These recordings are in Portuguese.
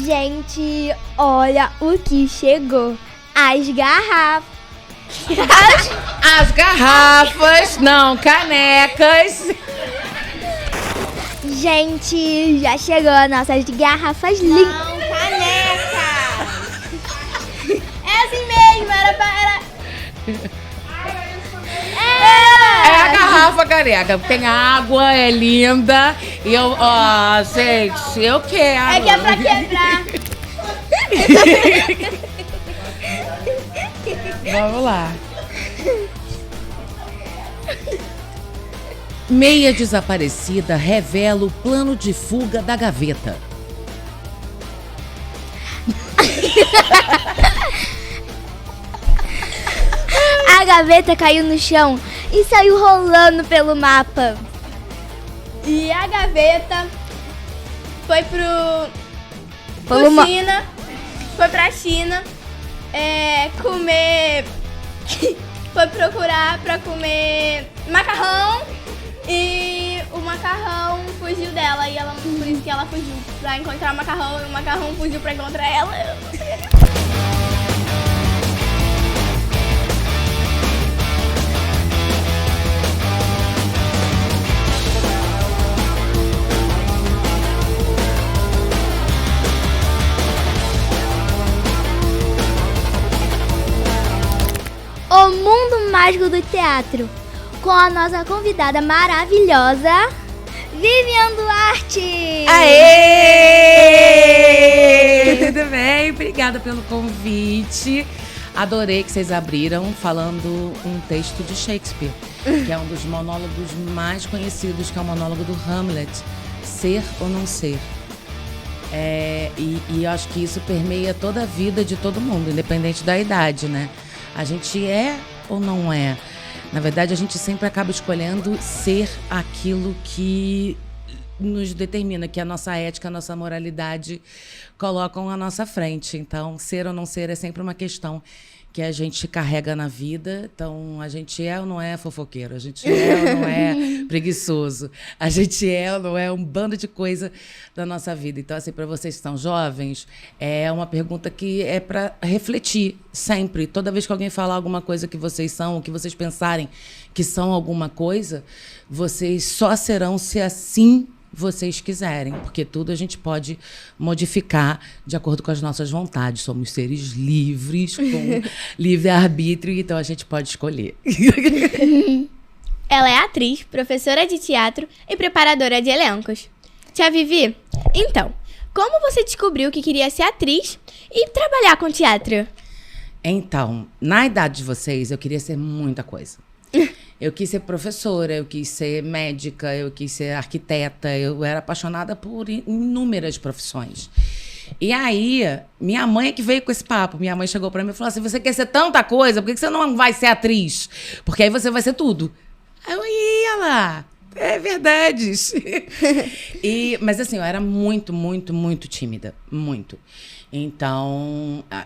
Gente, olha o que chegou. As garrafas. As garrafas, não, canecas. Gente, já chegou as nossas garrafas lindas. Não, caneca. É assim mesmo, era... É a garrafa caneca. Tem água, é linda. E eu, gente, eu quero. É que é pra quebrar. Vamos lá. Meia desaparecida revela o plano de fuga da gaveta. A gaveta caiu no chão e saiu rolando pelo mapa. E a gaveta foi pro China, foi pra China comer, foi procurar pra comer macarrão e o macarrão fugiu dela e ela, por isso que ela fugiu pra encontrar o macarrão e o macarrão fugiu pra encontrar ela. Eu não sei. O mundo mágico do teatro, com a nossa convidada maravilhosa, Vivian Duarte. Aê! Tudo bem? Obrigada pelo convite. Adorei que vocês abriram falando um texto de Shakespeare, que é um dos monólogos mais conhecidos, que é o monólogo do Hamlet, Ser ou Não Ser. E eu acho que isso permeia toda a vida de todo mundo, independente da idade, né? A gente é ou não é? Na verdade, a gente sempre acaba escolhendo ser aquilo que nos determina, que a nossa ética, a nossa moralidade colocam à nossa frente. Então, ser ou não ser é sempre uma questão que a gente carrega na vida. Então, a gente é ou não é fofoqueiro? A gente é ou não é preguiçoso? A gente é ou não é um bando de coisa da nossa vida? Então, assim, para vocês que são jovens, é uma pergunta que é para refletir sempre. Toda vez que alguém falar alguma coisa que vocês são, ou que vocês pensarem que são alguma coisa, vocês só serão se assim vocês quiserem, porque tudo a gente pode modificar de acordo com as nossas vontades. Somos seres livres, com livre-arbítrio, então a gente pode escolher. Ela é atriz, professora de teatro e preparadora de elencos. Tia Vivi, então, como você descobriu que queria ser atriz e trabalhar com teatro? Então, na idade de vocês, eu queria ser muita coisa. Eu quis ser professora, eu quis ser médica, eu quis ser arquiteta, eu era apaixonada por inúmeras profissões. E aí, minha mãe é que veio com esse papo. Minha mãe chegou pra mim e falou assim, você quer ser tanta coisa, por que você não vai ser atriz? Porque aí você vai ser tudo. Aí eu ia lá. É verdade. Mas assim, eu era muito, muito, muito tímida. Muito. Então, a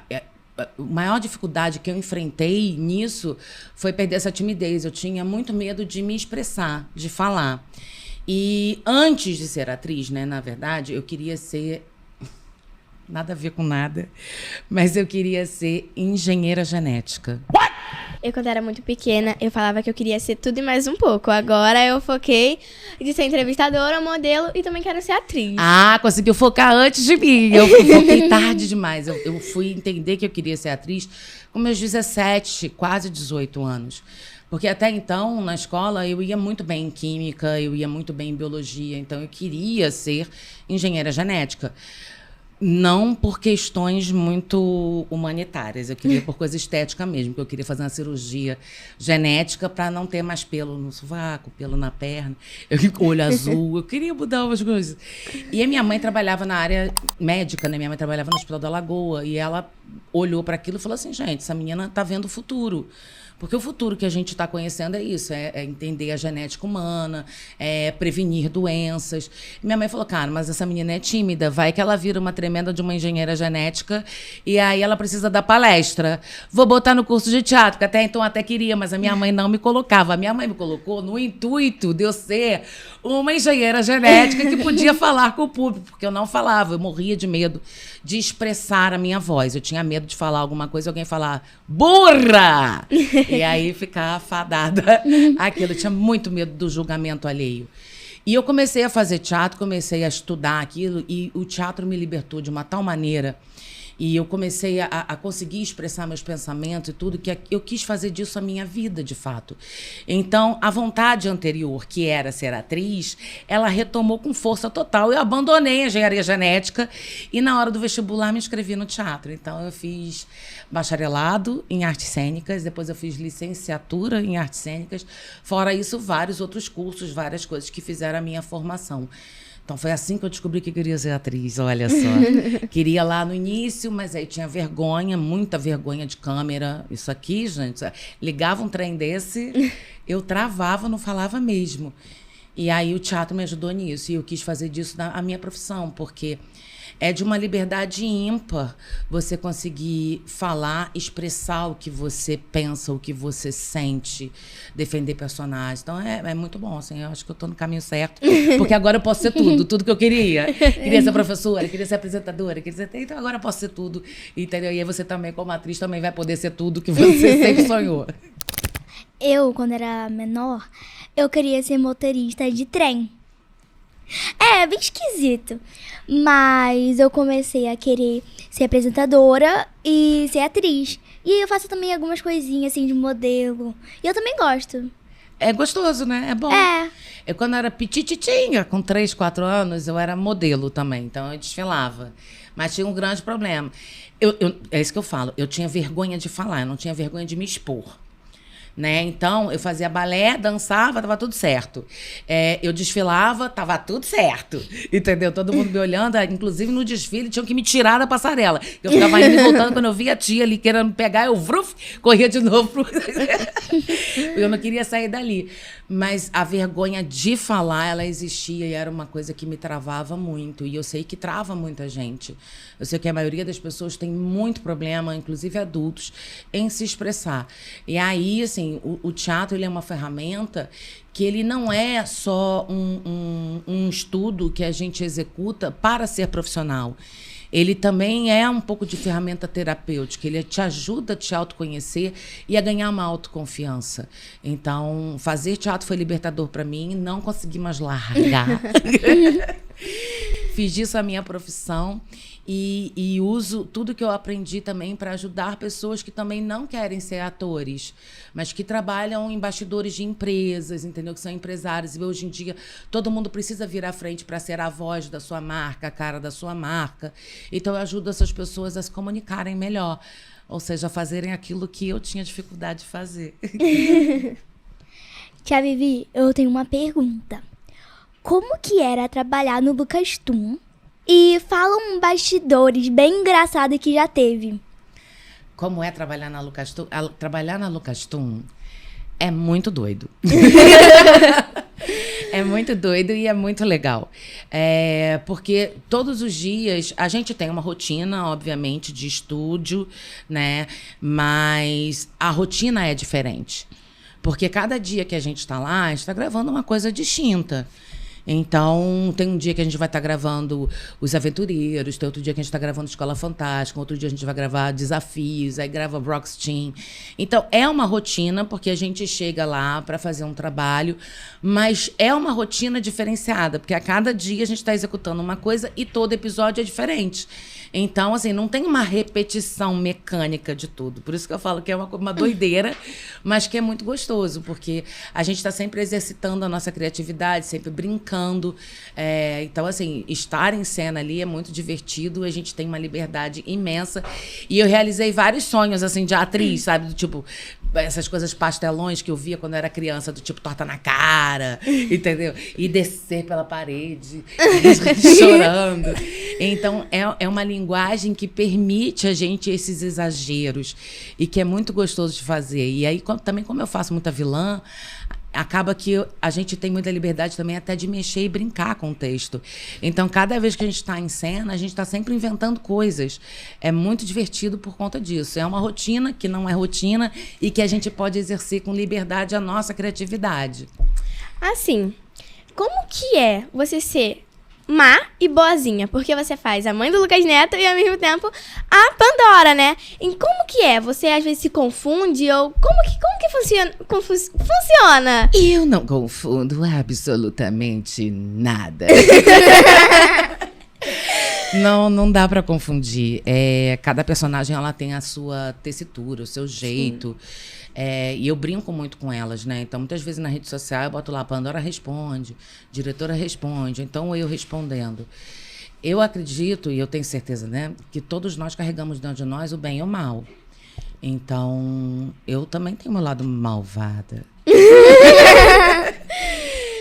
maior dificuldade que eu enfrentei nisso foi perder essa timidez. Eu tinha muito medo de me expressar, de falar. E antes de ser atriz, né, na verdade, eu queria ser... Nada a ver com nada. Mas eu queria ser engenheira genética. Eu, quando era muito pequena, eu falava que eu queria ser tudo e mais um pouco. Agora eu foquei de ser entrevistadora, modelo e também quero ser atriz. Ah, conseguiu focar antes de mim. Eu foquei tarde demais. Eu fui entender que eu queria ser atriz com meus 17, quase 18 anos. Porque até então, na escola, eu ia muito bem em química, eu ia muito bem em biologia. Então, eu queria ser engenheira genética. Não por questões muito humanitárias, eu queria por coisa estética mesmo, porque eu queria fazer uma cirurgia genética para não ter mais pelo no sovaco, pelo na perna, olho azul, eu queria mudar umas coisas. E a minha mãe trabalhava na área médica, né? Minha mãe trabalhava no Hospital da Lagoa, e ela olhou para aquilo e falou assim, gente, essa menina tá vendo o futuro. Porque o futuro que a gente está conhecendo é isso, é entender a genética humana, é prevenir doenças. E minha mãe falou, cara, mas essa menina é tímida, vai que ela vira uma tremenda tremenda de uma engenheira genética, e aí ela precisa dar palestra. Vou botar no curso de teatro, que até então até queria, mas a minha mãe não me colocava. A minha mãe me colocou no intuito de eu ser uma engenheira genética que podia falar com o público, porque eu não falava, eu morria de medo de expressar a minha voz. Eu tinha medo de falar alguma coisa e alguém falar, burra! E aí ficar fadada aquilo. Eu tinha muito medo do julgamento alheio. E eu comecei a fazer teatro, comecei a estudar aquilo, e o teatro me libertou de uma tal maneira. E eu comecei a conseguir expressar meus pensamentos e tudo, que eu quis fazer disso a minha vida, de fato. Então, a vontade anterior, que era ser atriz, ela retomou com força total. Eu abandonei a engenharia genética e, na hora do vestibular, me inscrevi no teatro. Então, eu fiz bacharelado em artes cênicas, depois eu fiz licenciatura em artes cênicas. Fora isso, vários outros cursos, várias coisas que fizeram a minha formação. Então, foi assim que eu descobri que queria ser atriz, olha só. Queria lá no início, mas aí tinha vergonha, muita vergonha de câmera. Isso aqui, gente, ligava um trem desse, eu travava, não falava mesmo. E aí o teatro me ajudou nisso, e eu quis fazer disso a minha profissão, porque é de uma liberdade ímpar você conseguir falar, expressar o que você pensa, o que você sente, defender personagens. Então, é muito bom, assim, eu acho que eu estou no caminho certo, porque agora eu posso ser tudo que eu queria. Queria ser professora, queria ser apresentadora, então agora eu posso ser tudo, entendeu? E aí você também, como atriz, também vai poder ser tudo que você sempre sonhou. Eu, quando era menor, eu queria ser motorista de trem. É, bem esquisito. Mas eu comecei a querer ser apresentadora e ser atriz. E eu faço também algumas coisinhas, assim, de modelo. E eu também gosto. É gostoso, né? É bom. É. Eu, quando era petititinha, com 3, 4 anos, eu era modelo também. Então, eu desfilava. Mas tinha um grande problema. É isso que eu falo. Eu tinha vergonha de falar. Eu não tinha vergonha de me expor. Né? Então, eu fazia balé, dançava, tava tudo certo. Eu desfilava, tava tudo certo. Entendeu? Todo mundo me olhando, inclusive no desfile, tinham que me tirar da passarela. Eu ficava indo e voltando, quando eu via a tia ali querendo me pegar, eu corria de novo. Eu não queria sair dali. Mas a vergonha de falar, ela existia e era uma coisa que me travava muito. E eu sei que trava muita gente. Eu sei que a maioria das pessoas tem muito problema, inclusive adultos, em se expressar. E aí, assim, o teatro, ele é uma ferramenta que ele não é só um estudo que a gente executa para ser profissional. Ele também é um pouco de ferramenta terapêutica, ele te ajuda a te autoconhecer e a ganhar uma autoconfiança. Então, fazer teatro foi libertador para mim, não consegui mais largar. Fiz disso a minha profissão e uso tudo que eu aprendi também para ajudar pessoas que também não querem ser atores, mas que trabalham em bastidores de empresas, entendeu? Que são empresários. E hoje em dia todo mundo precisa vir à frente para ser a voz da sua marca, a cara da sua marca. Então eu ajudo essas pessoas a se comunicarem melhor, ou seja, a fazerem aquilo que eu tinha dificuldade de fazer. Tia Vivi, eu tenho uma pergunta. Como que era trabalhar no Lucas Tum? E fala um bastidores bem engraçado que já teve. Como é trabalhar na Lucas Tum? Trabalhar na Lucas Tum é muito doido. É muito doido e é muito legal. Porque todos os dias a gente tem uma rotina, obviamente, de estúdio, né? Mas a rotina é diferente. Porque cada dia que a gente está lá, a gente está gravando uma coisa distinta. Então, tem um dia que a gente vai estar gravando Os Aventureiros, tem outro dia que a gente está gravando Escola Fantástica, outro dia a gente vai gravar Desafios, aí grava Brock's Team. Então, é uma rotina, porque a gente chega lá para fazer um trabalho, mas é uma rotina diferenciada, porque a cada dia a gente está executando uma coisa e todo episódio é diferente. Então, assim, não tem uma repetição mecânica de tudo. Por isso que eu falo que é uma doideira, mas que é muito gostoso, porque a gente está sempre exercitando a nossa criatividade, sempre brincando. Então, assim, estar em cena ali é muito divertido, a gente tem uma liberdade imensa. E eu realizei vários sonhos, assim, de atriz, sabe? Do tipo, essas coisas pastelões que eu via quando eu era criança, do tipo, torta na cara, entendeu? E descer pela parede, chorando. Então, é uma linguagem que permite a gente esses exageros e que é muito gostoso de fazer. E aí, também como eu faço muita vilã, acaba que a gente tem muita liberdade também até de mexer e brincar com o texto. Então, cada vez que a gente está em cena, a gente está sempre inventando coisas. É muito divertido por conta disso. É uma rotina que não é rotina e que a gente pode exercer com liberdade a nossa criatividade. Assim, como que é você ser má e boazinha? Porque você faz a mãe do Lucas Neto e, ao mesmo tempo, a Pandora, né? E como que é? Você, às vezes, se confunde? Ou como que funciona? Eu não confundo absolutamente nada. Não dá pra confundir. Cada personagem ela tem a sua tessitura, o seu jeito. E eu brinco muito com elas, né? Então, muitas vezes na rede social eu boto lá, Pandora responde, diretora responde, então eu respondendo. Eu acredito, e eu tenho certeza, né? Que todos nós carregamos dentro de nós o bem e o mal. Então, eu também tenho meu lado malvada.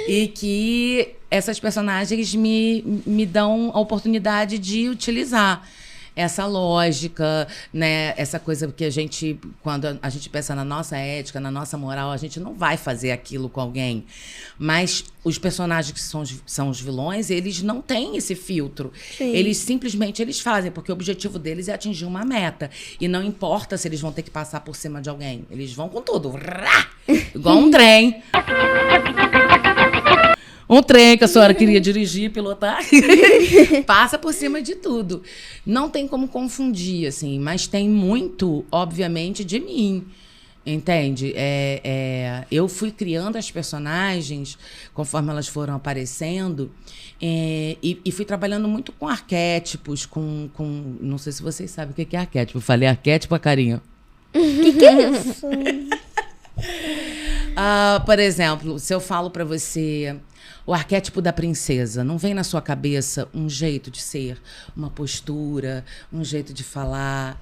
E que essas personagens me dão a oportunidade de utilizar essa lógica, né? Essa coisa que quando a gente pensa na nossa ética, na nossa moral, a gente não vai fazer aquilo com alguém. Mas os personagens que são os vilões, eles não têm esse filtro. Sim. Eles simplesmente fazem, porque o objetivo deles é atingir uma meta. E não importa se eles vão ter que passar por cima de alguém. Eles vão com tudo. Igual um trem. Um trem que a senhora queria dirigir, pilotar, passa por cima de tudo. Não tem como confundir, assim, mas tem muito, obviamente, de mim, entende? Eu fui criando as personagens conforme elas foram aparecendo e fui trabalhando muito com arquétipos, não sei se vocês sabem o que é arquétipo. Eu falei arquétipo, carinho. Que é isso? Por exemplo, se eu falo pra você o arquétipo da princesa, não vem na sua cabeça um jeito de ser, uma postura, um jeito de falar?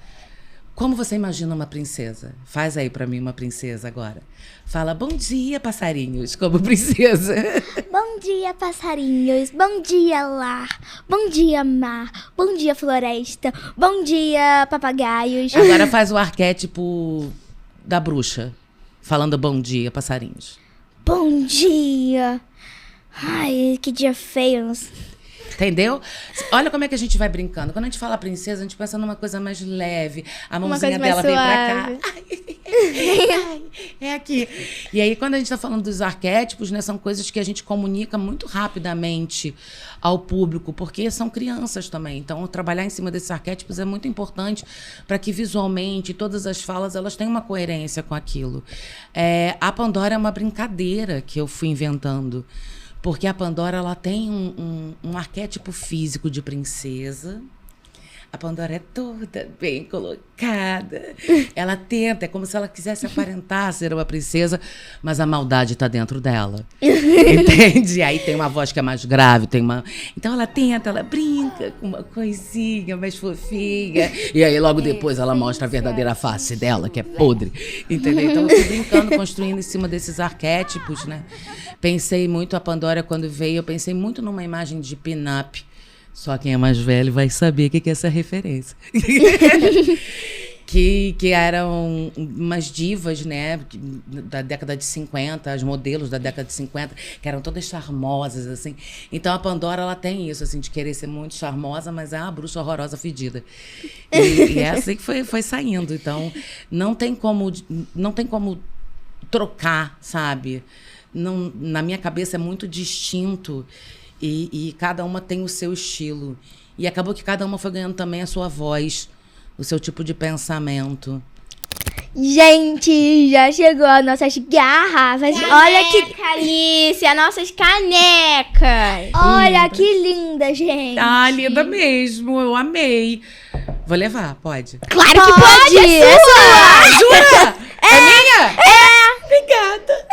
Como você imagina uma princesa? Faz aí pra mim uma princesa agora. Fala, bom dia, passarinhos, como princesa. Bom dia, passarinhos. Bom dia, lar. Bom dia, mar. Bom dia, floresta. Bom dia, papagaios. Agora faz o arquétipo da bruxa, falando bom dia, passarinhos. Bom dia. Ai, que dia feio. Entendeu? Olha como é que a gente vai brincando. Quando a gente fala princesa, a gente pensa numa coisa mais leve. A mãozinha dela vem pra cá. Ai, é aqui. E aí, quando a gente tá falando dos arquétipos, né, são coisas que a gente comunica muito rapidamente ao público, porque são crianças também. Então, trabalhar em cima desses arquétipos é muito importante para que visualmente todas as falas elas tenham uma coerência com aquilo. A Pandora é uma brincadeira que eu fui inventando. Porque a Pandora ela tem um arquétipo físico de princesa. A Pandora é toda bem colocada. Ela tenta, é como se ela quisesse aparentar ser uma princesa, mas a maldade está dentro dela. Entende? Aí tem uma voz que é mais grave, Então ela tenta, ela brinca com uma coisinha mais fofinha. E aí logo depois ela mostra a verdadeira face dela, que é podre. Entendeu? Então eu fui brincando, construindo em cima desses arquétipos, né? Pensei muito, a Pandora quando veio, eu pensei muito numa imagem de pin-up. Só quem é mais velho vai saber o que é essa referência. que eram umas divas, né, da década de 50, as modelos da década de 50, que eram todas charmosas, assim. Então a Pandora, ela tem isso, assim, de querer ser muito charmosa, mas é uma bruxa horrorosa fedida. E é assim que foi saindo. Então, não tem como trocar, sabe? Não, na minha cabeça é muito distinto. E cada uma tem o seu estilo. E acabou que cada uma foi ganhando também a sua voz, o seu tipo de pensamento. Gente, já chegou as nossas garrafas. Olha que... Alice, as nossas canecas. Olha que linda, gente. Ah, linda mesmo. Eu amei. Vou levar, pode? Claro que pode. É sua. Jura? É minha? Obrigada.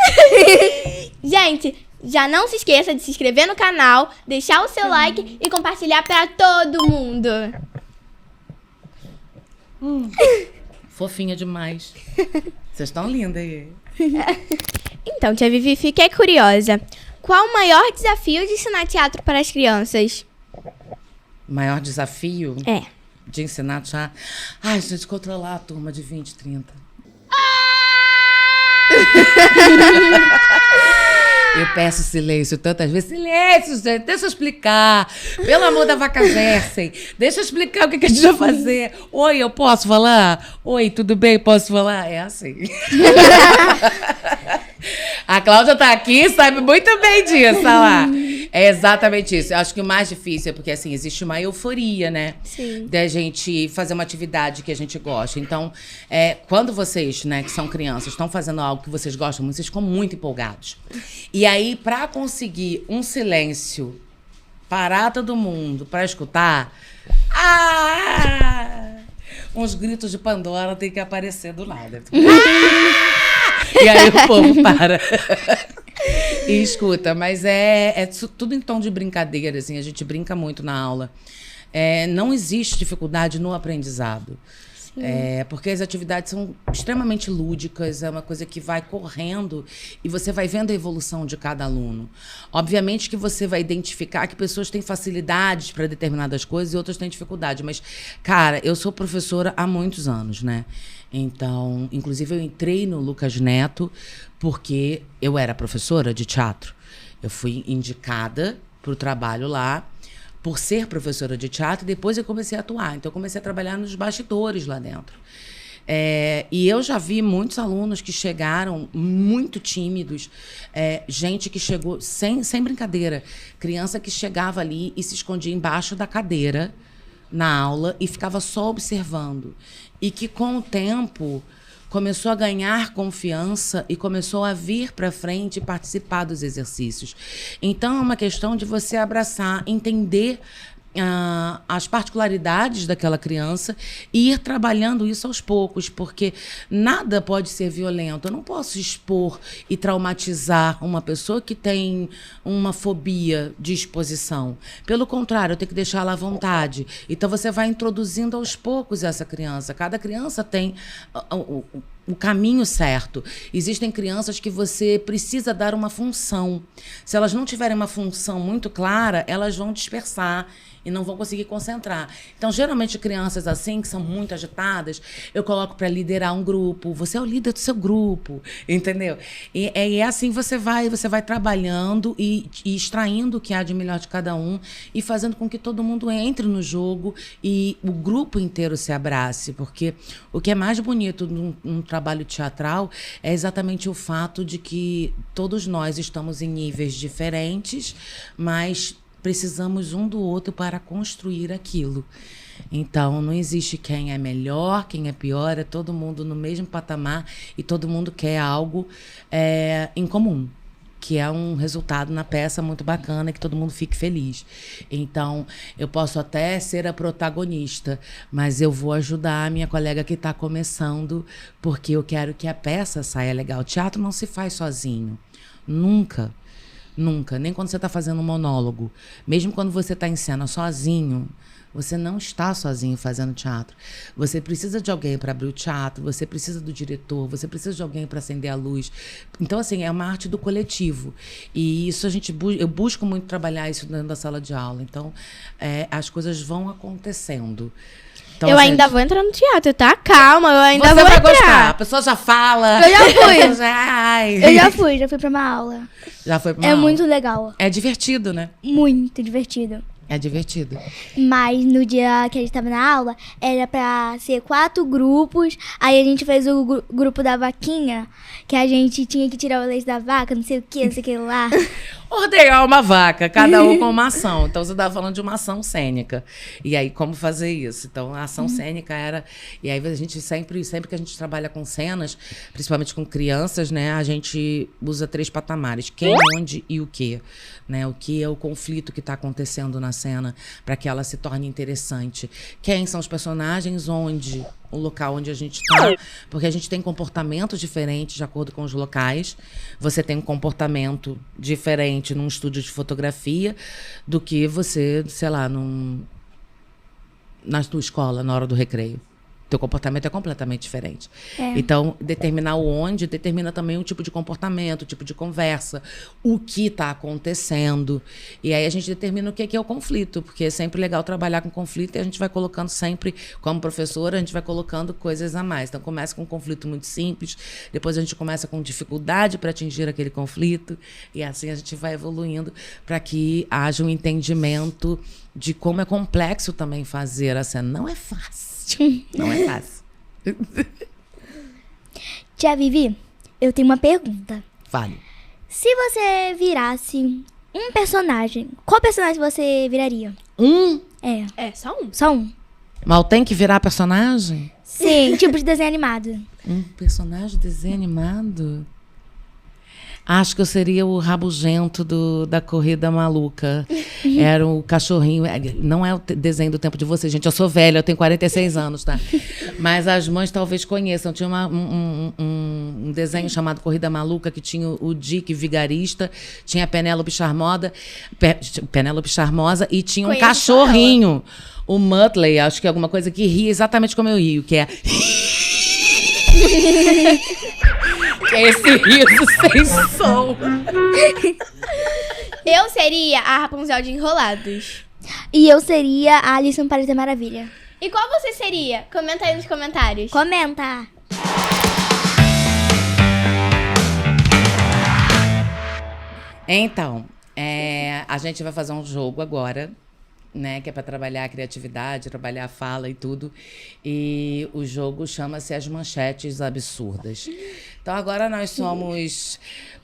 Gente, já não se esqueça de se inscrever no canal, deixar o seu like e compartilhar pra todo mundo. Fofinha demais. Vocês estão lindas aí. Então, tia Vivi, fiquei curiosa. Qual o maior desafio de ensinar teatro para as crianças? Maior desafio É. de ensinar teatro? Ai, gente, controlar a turma de 20, 30. Eu peço silêncio tantas vezes. Silêncio, gente, deixa eu explicar. Pelo amor da vaca Versen, deixa eu explicar o que a gente vai fazer. Oi, eu posso falar? Oi, tudo bem? Posso falar? É assim. A Cláudia tá aqui, sabe muito bem disso, olha lá. É exatamente isso. Eu acho que o mais difícil é porque, assim, existe uma euforia, né? Sim. Da gente fazer uma atividade que a gente gosta. Então, quando vocês, né, que são crianças, estão fazendo algo que vocês gostam muito, vocês ficam muito empolgados. E aí, pra conseguir um silêncio, parar todo mundo pra escutar, uns gritos de Pandora tem que aparecer do nada. E aí o povo para. E escuta, mas é tudo em tom de brincadeira, assim, a gente brinca muito na aula. Não existe dificuldade no aprendizado. Porque as atividades são extremamente lúdicas, é uma coisa que vai correndo e você vai vendo a evolução de cada aluno. Obviamente que você vai identificar que pessoas têm facilidades para determinadas coisas e outras têm dificuldade. Mas, cara, eu sou professora há muitos anos, né? Então, inclusive eu entrei no Lucas Neto porque eu era professora de teatro. Eu fui indicada para o trabalho lá por ser professora de teatro, e depois eu comecei a atuar. Então, eu comecei a trabalhar nos bastidores lá dentro. E eu já vi muitos alunos que chegaram muito tímidos, gente que chegou, sem brincadeira, criança que chegava ali e se escondia embaixo da cadeira na aula e ficava só observando. E que, com o tempo, começou a ganhar confiança e começou a vir para frente e participar dos exercícios. Então, é uma questão de você abraçar, entender as particularidades daquela criança e ir trabalhando isso aos poucos, porque nada pode ser violento. Eu não posso expor e traumatizar uma pessoa que tem uma fobia de exposição. Pelo contrário, eu tenho que deixá-la à vontade. Então, você vai introduzindo aos poucos essa criança. Cada criança tem o caminho certo. Existem crianças que você precisa dar uma função. Se elas não tiverem uma função muito clara, elas vão dispersar e não vão conseguir concentrar. Então, geralmente, crianças assim, que são muito agitadas, eu coloco para liderar um grupo. Você é o líder do seu grupo, entendeu? E assim você vai trabalhando e extraindo o que há de melhor de cada um e fazendo com que todo mundo entre no jogo e o grupo inteiro se abrace. Porque o que é mais bonito num trabalho teatral é exatamente o fato de que todos nós estamos em níveis diferentes, mas precisamos um do outro para construir aquilo. Então, não existe quem é melhor, quem é pior, é todo mundo no mesmo patamar e todo mundo quer algo em comum, que é um resultado na peça muito bacana, que todo mundo fique feliz. Então, eu posso até ser a protagonista, mas eu vou ajudar a minha colega que está começando, porque eu quero que a peça saia legal. O teatro não se faz sozinho. Nunca. Nunca. Nem quando você está fazendo um monólogo. Mesmo quando você está em cena sozinho, você não está sozinho fazendo teatro. Você precisa de alguém para abrir o teatro, você precisa do diretor, você precisa de alguém para acender a luz. Então, assim, é uma arte do coletivo. E isso eu busco muito trabalhar isso dentro da sala de aula. Então, as coisas vão acontecendo. Então, eu ainda vou entrar no teatro, tá? Calma, eu ainda você vou vai entrar. Gostar. A pessoa já fala. Eu já fui. Eu já fui pra uma aula. Já foi pra uma aula. Muito legal. É divertido, né? Muito divertido. É divertido. Mas no dia que a gente tava na aula, era pra ser 4 grupos. Aí a gente fez o grupo da vaquinha, que a gente tinha que tirar o leite da vaca, não sei o que lá. Ordenhar uma vaca, cada um com uma ação. Então, você estava falando de uma ação cênica. E aí, como fazer isso? Então, a ação cênica era... E aí, a gente sempre que a gente trabalha com cenas, principalmente com crianças, né? A gente usa 3 patamares. Quem, onde e o quê. Né? O que é o conflito que está acontecendo na cena para que ela se torne interessante. Quem são os personagens, onde... o local onde a gente está, porque a gente tem comportamentos diferentes de acordo com os locais. Você tem um comportamento diferente num estúdio de fotografia do que você, sei lá, na tua escola, na hora do recreio. teu comportamento é completamente diferente. É. Então, determinar o onde determina também o tipo de comportamento, o tipo de conversa, o que está acontecendo. E aí a gente determina o que é o conflito, porque é sempre legal trabalhar com conflito e a gente vai colocando sempre, como professora, a gente vai colocando coisas a mais. Então, começa com um conflito muito simples, depois a gente começa com dificuldade para atingir aquele conflito, e assim a gente vai evoluindo para que haja um entendimento de como é complexo também fazer a cena. Não é fácil. Não é fácil. Tia Vivi, eu tenho uma pergunta. Fale. Se você virasse um personagem, qual personagem você viraria? É. É, só um. Só um? Mal tem que virar personagem? Sim, tipo de desenho animado. Um personagem de desenho animado? Acho que eu seria o rabugento da Corrida Maluca. Era o cachorrinho. Não é o desenho do tempo de vocês, gente. Eu sou velha, eu tenho 46 anos, tá? Mas as mães talvez conheçam. Tinha um desenho chamado Corrida Maluca, que tinha o Dick Vigarista, tinha a Penélope Charmosa e tinha um Conheço cachorrinho. O Muttley, acho que é alguma coisa que ri exatamente como eu rio, que é... que é esse riso sem som. Eu seria a Rapunzel de Enrolados. E eu seria a Alice no País da Maravilha. E qual você seria? Comenta aí nos comentários. Comenta! Então, a gente vai fazer um jogo agora, né? Que é para trabalhar a criatividade, trabalhar a fala e tudo. E o jogo chama-se As Manchetes Absurdas. Então, agora nós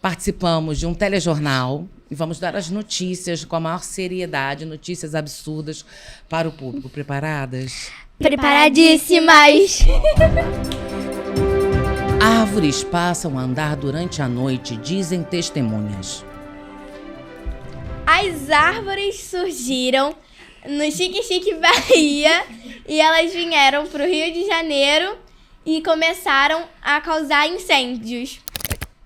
participamos de um telejornal e vamos dar as notícias com a maior seriedade, notícias absurdas para o público. Preparadas? Preparadíssimas! Árvores passam a andar durante a noite, dizem testemunhas. As árvores surgiram no Chique Chique Bahia e elas vieram pro Rio de Janeiro e começaram a causar incêndios.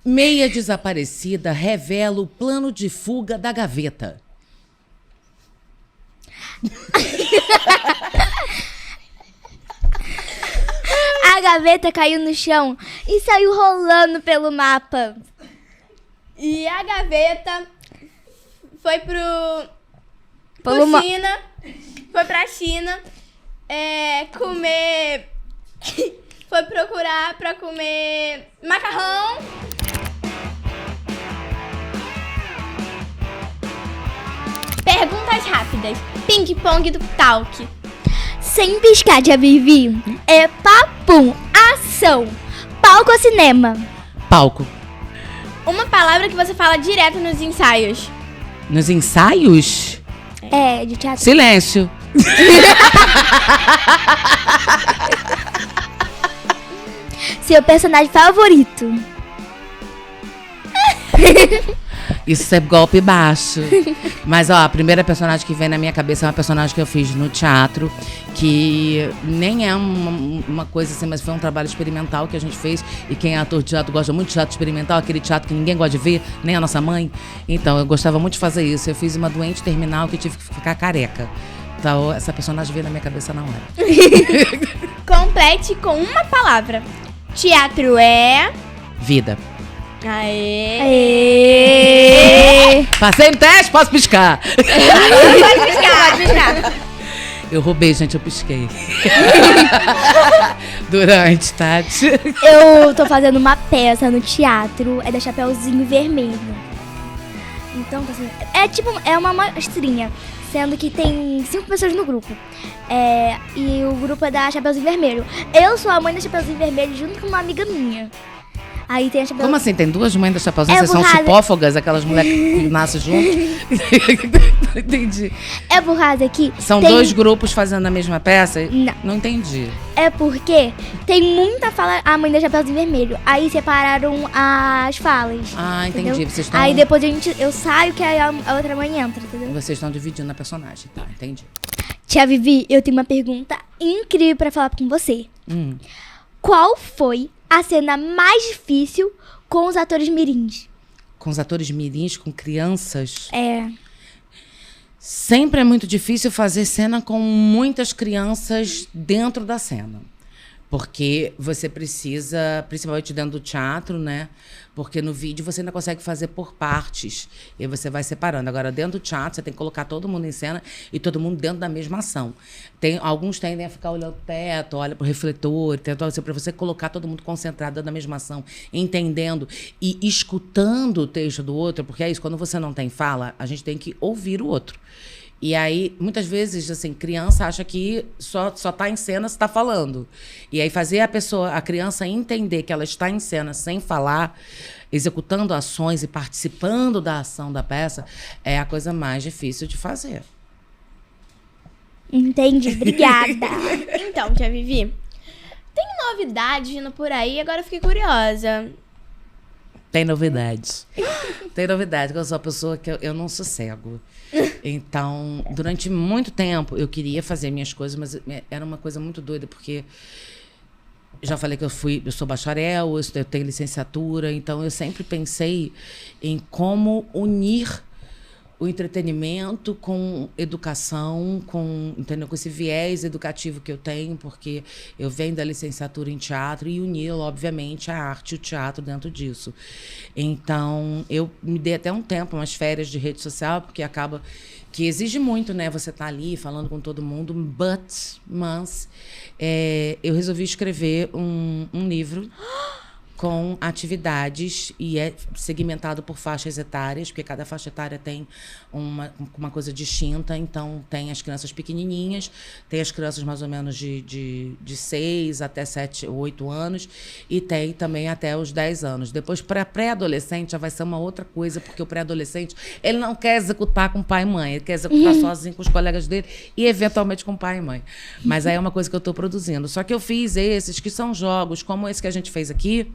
Meia desaparecida revela o plano de fuga da gaveta. A gaveta caiu no chão e saiu rolando pelo mapa. E a gaveta foi Pelo China, foi pra China comer, foi procurar pra comer macarrão. Perguntas rápidas, ping-pong do talk. Sem piscar, Tia Vivi. É papum, ação, palco ou cinema? Palco. Uma palavra que você fala direto nos ensaios. Nos ensaios? É, de teatro. Silêncio. Seu personagem favorito? Isso é golpe baixo. Mas, ó, a primeira personagem que vem na minha cabeça é uma personagem que eu fiz no teatro, que nem é uma coisa assim, mas foi um trabalho experimental que a gente fez. E quem é ator de teatro gosta muito de teatro experimental, aquele teatro que ninguém gosta de ver, nem a nossa mãe. Então, eu gostava muito de fazer isso. Eu fiz uma doente terminal que tive que ficar careca. Então, essa personagem veio na minha cabeça na hora. Complete com uma palavra. Teatro é... Vida. Aê! Aê! Passei no teste, posso piscar. Pode piscar. Eu roubei, gente, eu pisquei. Durante, Tati. Eu tô fazendo uma peça no teatro, é da Chapeuzinho Vermelho. Então, tá assim, é uma mostrinha, sendo que tem 5 pessoas no grupo. E o grupo é da Chapeuzinho Vermelho. Eu sou a mãe da Chapeuzinho Vermelho junto com uma amiga minha. Aí tem a Chapeuzinho... Como assim? Tem duas mães da Chapeuzinho? É Vocês são burrada. chupófagas? Aquelas mulheres que nascem juntas? Entendi. É por causa que São tem... 2 grupos fazendo a mesma peça? Não. Não entendi. É porque tem muita fala a mãe da Chapeuzinho Vermelho. Aí separaram as falas. Ah, entendi. Entendeu? Vocês estão... Aí depois eu saio que aí a outra mãe entra, entendeu? Vocês estão dividindo a personagem. Tá, entendi. Tia Vivi, eu tenho uma pergunta incrível pra falar com você. Qual foi a cena mais difícil com os atores mirins? Com os atores mirins, com crianças... Sempre é muito difícil fazer cena com muitas crianças dentro da cena. Porque você precisa, principalmente dentro do teatro, né? Porque no vídeo você ainda consegue fazer por partes. E aí você vai separando. Agora, dentro do teatro, você tem que colocar todo mundo em cena e todo mundo dentro da mesma ação. Alguns tendem a ficar olhando o teto, olha pro refletor, para você colocar todo mundo concentrado dentro da mesma ação, entendendo e escutando o texto do outro, porque é isso, quando você não tem fala, a gente tem que ouvir o outro. E aí, muitas vezes, assim, criança acha que só tá em cena se tá falando. E aí fazer a criança entender que ela está em cena sem falar, executando ações e participando da ação da peça, é a coisa mais difícil de fazer. Entendi, obrigada. Então, Tia Vivi, tem novidades vindo por aí, agora eu fiquei curiosa. Tem novidades. Tem novidade, que eu sou a pessoa que eu não sossego. Então, durante muito tempo, eu queria fazer minhas coisas, mas era uma coisa muito doida, porque já falei que eu sou bacharel, eu tenho licenciatura, então eu sempre pensei em como unir o entretenimento com educação, entendeu? Com esse viés educativo que eu tenho, porque eu venho da licenciatura em teatro e unir, obviamente, a arte e o teatro dentro disso. Então, eu me dei até um tempo, umas férias de rede social, porque acaba que exige muito, né? Você tá ali falando com todo mundo, mas eu resolvi escrever um livro com atividades e é segmentado por faixas etárias, porque cada faixa etária tem uma coisa distinta. Então, tem as crianças pequenininhas, tem as crianças mais ou menos de 6 até 7 ou 8 anos e tem também até os 10 anos. Depois, para pré-adolescente, já vai ser uma outra coisa, porque o pré-adolescente, ele não quer executar com pai e mãe, ele quer executar sozinho com os colegas dele e, eventualmente, com pai e mãe. Mas aí é uma coisa que eu estou produzindo. Só que eu fiz esses que são jogos, como esse que a gente fez aqui.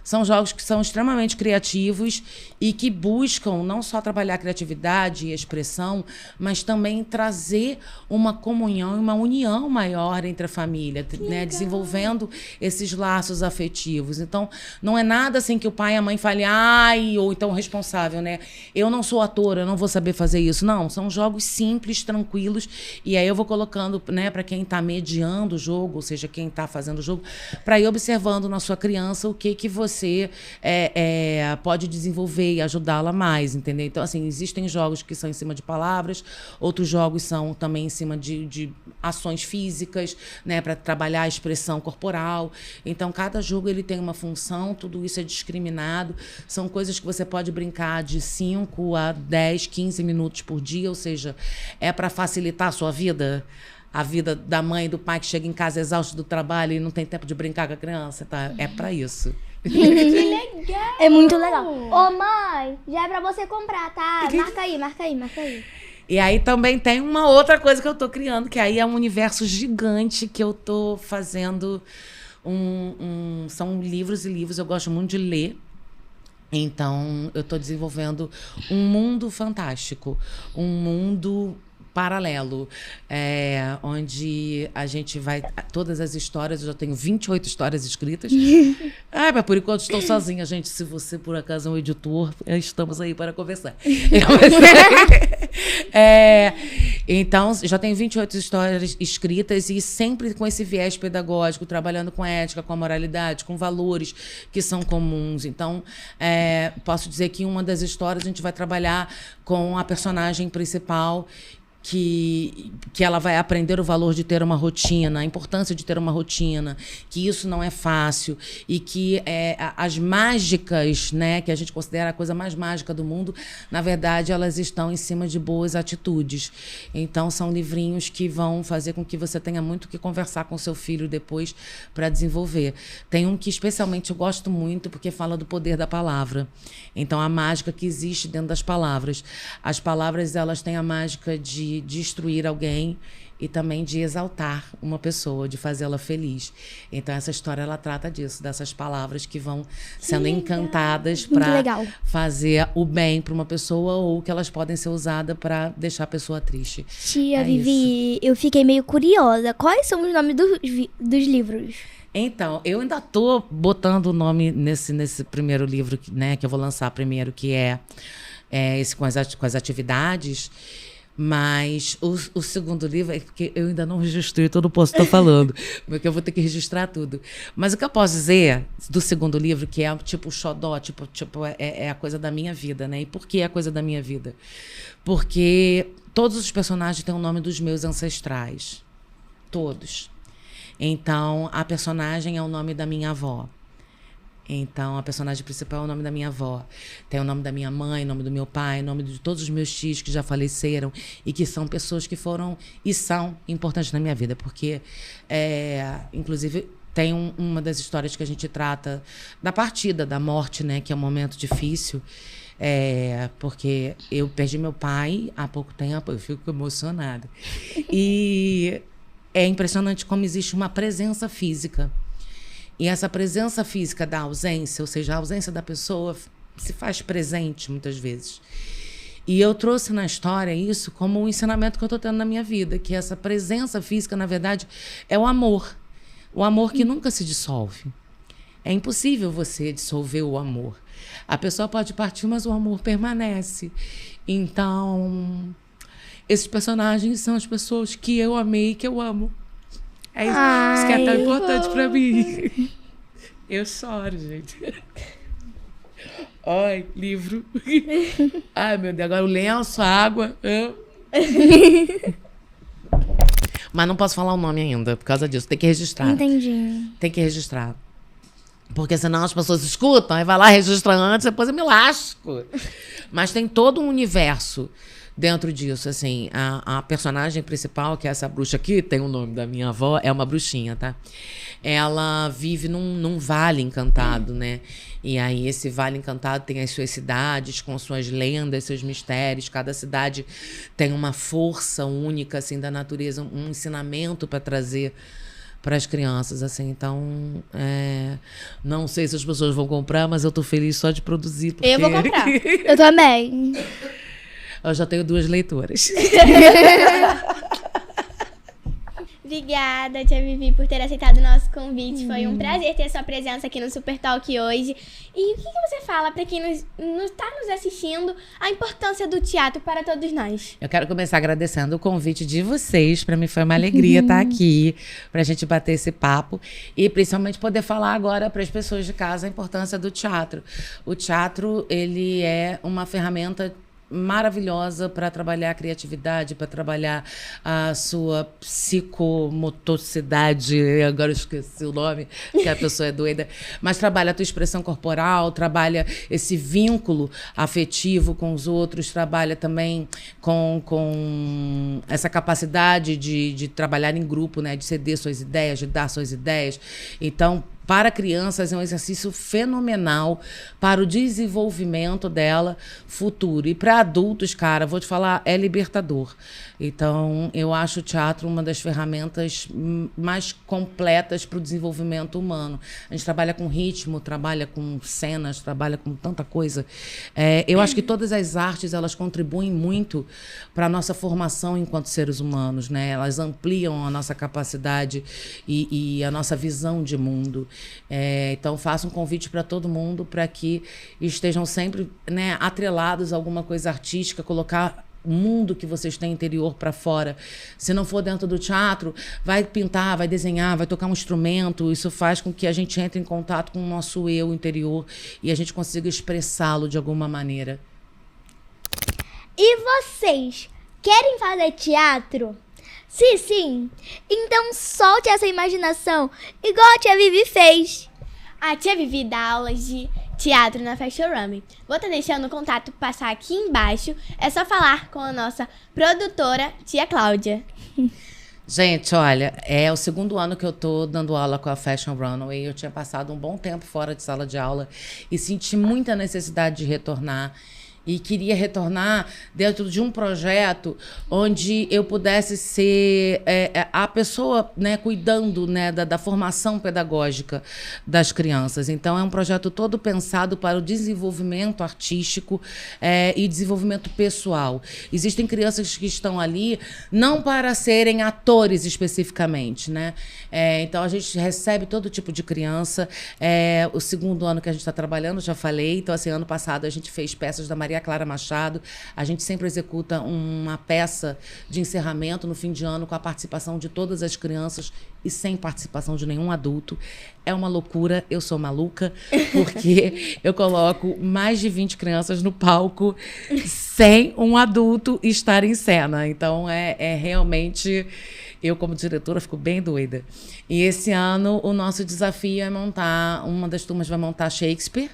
São jogos que são extremamente criativos e que buscam não só trabalhar a criatividade e a expressão, mas também trazer uma comunhão e uma união maior entre a família, né? Desenvolvendo esses laços afetivos. Então, não é nada assim que o pai e a mãe falem, ai, ou então o responsável, né? Eu não sou ator, eu não vou saber fazer isso. Não, são jogos simples, tranquilos, e aí eu vou colocando, né, para quem está mediando o jogo, ou seja, quem está fazendo o jogo, para ir observando na sua criança o que você pode desenvolver e ajudá-la mais, entendeu? Então, assim, existem jogos que são em cima de palavras, outros jogos são também em cima de ações físicas, né, para trabalhar a expressão corporal. Então, cada jogo ele tem uma função, tudo isso é discriminado. São coisas que você pode brincar de 5 a 10, 15 minutos por dia, ou seja, é para facilitar a sua vida. A vida da mãe e do pai que chega em casa exausto do trabalho e não tem tempo de brincar com a criança, tá? É para isso. Que legal! É muito legal. Ô, mãe, já é pra você comprar, tá? Marca aí. E aí também tem uma outra coisa que eu tô criando, que aí é um universo gigante que eu tô fazendo. São livros e livros, eu gosto muito de ler. Então, eu tô desenvolvendo um mundo fantástico, um mundo paralelo, onde a gente vai... Todas as histórias, eu já tenho 28 histórias escritas. Mas por enquanto estou sozinha, gente. Se você, por acaso, é um editor, estamos aí para conversar. Então, já tenho 28 histórias escritas e sempre com esse viés pedagógico, trabalhando com ética, com a moralidade, com valores que são comuns. Então, posso dizer que em uma das histórias a gente vai trabalhar com a personagem principal, que ela vai aprender o valor de ter uma rotina, a importância de ter uma rotina, que isso não é fácil e que as mágicas, né, que a gente considera a coisa mais mágica do mundo, na verdade, elas estão em cima de boas atitudes. Então, são livrinhos que vão fazer com que você tenha muito que conversar com seu filho depois para desenvolver. Tem um que especialmente eu gosto muito porque fala do poder da palavra. Então, a mágica que existe dentro das palavras. As palavras, elas têm a mágica de destruir alguém e também de exaltar uma pessoa, de fazê-la feliz. Então, essa história, ela trata disso, dessas palavras que vão sendo encantadas para fazer o bem para uma pessoa ou que elas podem ser usadas para deixar a pessoa triste. Tia Vivi, eu fiquei meio curiosa. Quais são os nomes dos livros? Então, eu ainda tô botando o nome nesse primeiro livro, né, que eu vou lançar primeiro, que esse com as atividades, Mas o segundo livro é porque eu ainda não registrei, então eu não posso estar falando, porque eu vou ter que registrar tudo. Mas o que eu posso dizer do segundo livro, que é tipo o xodó, é a coisa da minha vida, né? E por que é a coisa da minha vida? Porque todos os personagens têm o nome dos meus ancestrais. Todos. Então, a personagem é o nome da minha avó. Então, a personagem principal é o nome da minha avó. Tem o nome da minha mãe, o nome do meu pai, o nome de todos os meus tios que já faleceram e que são pessoas que foram e são importantes na minha vida. Porque, inclusive, tem uma das histórias que a gente trata da partida, da morte, né? Que é um momento difícil. Porque eu perdi meu pai há pouco tempo, eu fico emocionada. E é impressionante como existe uma presença física. E essa presença física da ausência, ou seja, a ausência da pessoa se faz presente muitas vezes. E eu trouxe na história isso como um ensinamento que eu estou tendo na minha vida, que essa presença física, na verdade, é o amor. O amor que nunca se dissolve. É impossível você dissolver o amor. A pessoa pode partir, mas o amor permanece. Então, esses personagens são as pessoas que eu amei e que eu amo. É isso, isso que é tão importante pra mim. Eu choro, gente. Ai, livro. Ai, meu Deus, agora o lenço, a água. Mas não posso falar o nome ainda, por causa disso. Tem que registrar. Entendi. Tem que registrar. Porque senão as pessoas escutam, aí vai lá, registra antes, depois eu me lasco. Mas tem todo um universo dentro disso, assim. A personagem principal, que é essa bruxa aqui, tem o nome da minha avó, é uma bruxinha, tá? Ela vive num vale encantado, né? E aí esse vale encantado tem as suas cidades, com suas lendas, seus mistérios. Cada cidade tem uma força única, assim, da natureza, um ensinamento para trazer para as crianças, assim. Então, não sei se as pessoas vão comprar, mas eu tô feliz só de produzir. Porque Eu vou comprar. Eu também. eu já tenho 2 leitoras. Obrigada, tia Vivi, por ter aceitado o nosso convite. Foi um prazer ter sua presença aqui no Super Talk hoje. E o que você fala para quem está nos assistindo, a importância do teatro para todos nós? Eu quero começar agradecendo o convite de vocês. Para mim foi uma alegria estar aqui, para a gente bater esse papo e principalmente poder falar agora para as pessoas de casa a importância do teatro. O teatro, ele é uma ferramenta maravilhosa para trabalhar a criatividade, para trabalhar a sua psicomotoricidade, agora eu esqueci o nome, que a pessoa é doida, mas trabalha a tua expressão corporal, trabalha esse vínculo afetivo com os outros, trabalha também com essa capacidade de trabalhar em grupo, né, de ceder suas ideias, de dar suas ideias. Então, para crianças é um exercício fenomenal para o desenvolvimento dela futuro. E para adultos, cara, vou te falar, é libertador. Então, eu acho o teatro uma das ferramentas mais completas para o desenvolvimento humano. A gente trabalha com ritmo, trabalha com cenas, trabalha com tanta coisa. Eu acho que todas as artes, elas contribuem muito para a nossa formação enquanto seres humanos, né? Elas ampliam a nossa capacidade e a nossa visão de mundo. Então, faço um convite para todo mundo para que estejam sempre, né, atrelados a alguma coisa artística, colocar o mundo que vocês têm interior para fora. Se não for dentro do teatro, vai pintar, vai desenhar, vai tocar um instrumento. Isso faz com que a gente entre em contato com o nosso eu interior e a gente consiga expressá-lo de alguma maneira. E vocês querem fazer teatro? Se sim, então solte essa imaginação, igual a tia Vivi fez. A tia Vivi dá aulas de teatro na Fashion Run. Vou estar deixando o contato passar aqui embaixo. É só falar com a nossa produtora, tia Cláudia. Gente, olha, é o 2º ano que eu tô dando aula com a Fashion Runway. Eu tinha passado um bom tempo fora de sala de aula e senti muita necessidade de retornar. E queria retornar dentro de um projeto onde eu pudesse ser a pessoa, né, cuidando, né, da formação pedagógica das crianças. Então, é um projeto todo pensado para o desenvolvimento artístico e desenvolvimento pessoal. Existem crianças que estão ali não para serem atores especificamente, né? Então, a gente recebe todo tipo de criança. O 2º ano que a gente está trabalhando, já falei. Então, assim, ano passado a gente fez peças da Maria Maria Clara Machado. A gente sempre executa uma peça de encerramento no fim de ano com a participação de todas as crianças e sem participação de nenhum adulto. É uma loucura, eu sou maluca, porque eu coloco mais de 20 crianças no palco sem um adulto estar em cena. Então, é realmente... Eu, como diretora, fico bem doida. E esse ano, o nosso desafio é montar... Uma das turmas vai montar Shakespeare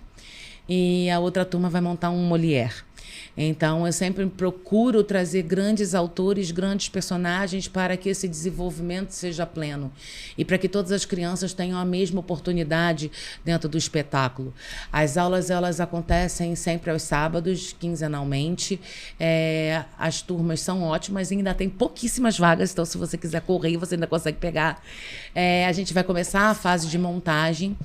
e a outra turma vai montar um Molière. Então, eu sempre procuro trazer grandes autores, grandes personagens para que esse desenvolvimento seja pleno e para que todas as crianças tenham a mesma oportunidade dentro do espetáculo. As aulas, elas acontecem sempre aos sábados, quinzenalmente. As turmas são ótimas, ainda tem pouquíssimas vagas, então se você quiser correr, você ainda consegue pegar. A gente vai começar a fase de montagem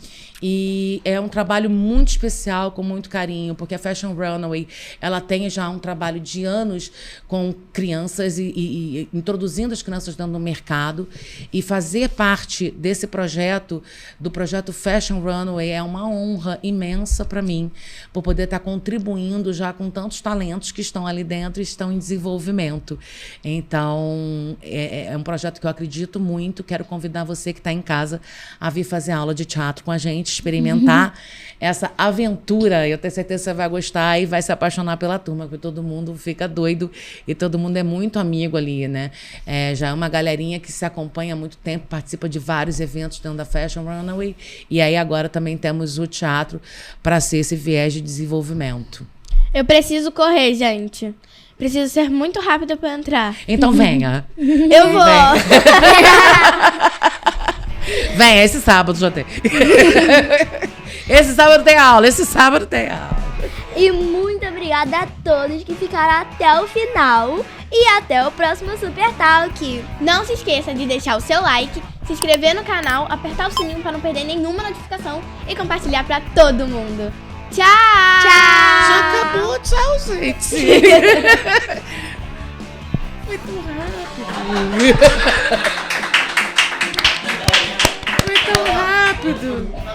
e é um trabalho muito especial, com muito carinho, porque a Fashion Runway, ela tem já um trabalho de anos com crianças e introduzindo as crianças dentro do mercado, e fazer parte desse projeto, do projeto Fashion Runway, é uma honra imensa para mim, por poder estar contribuindo já com tantos talentos que estão ali dentro e estão em desenvolvimento. Então, é um projeto que eu acredito muito. Quero convidar você que está em casa a vir fazer aula de teatro com a gente, experimentar essa aventura. Eu tenho certeza que você vai gostar e vai se apaixonar pela turma, porque todo mundo fica doido e todo mundo é muito amigo ali, né? Já é uma galerinha que se acompanha há muito tempo, participa de vários eventos dentro da Fashion Runway, e aí agora também temos o teatro para ser esse viés de desenvolvimento. Eu preciso correr, gente. Preciso ser muito rápida para entrar. Então venha. Eu vou. Venha, esse sábado já tem. Esse sábado tem aula, esse sábado tem aula. E muito obrigada a todos que ficaram até o final. E até o próximo Super Talk. Não se esqueça de deixar o seu like, se inscrever no canal, apertar o sininho para não perder nenhuma notificação e compartilhar para todo mundo. Tchau! Tchau! Já acabou, tchau, gente. Muito rápido. Muito rápido.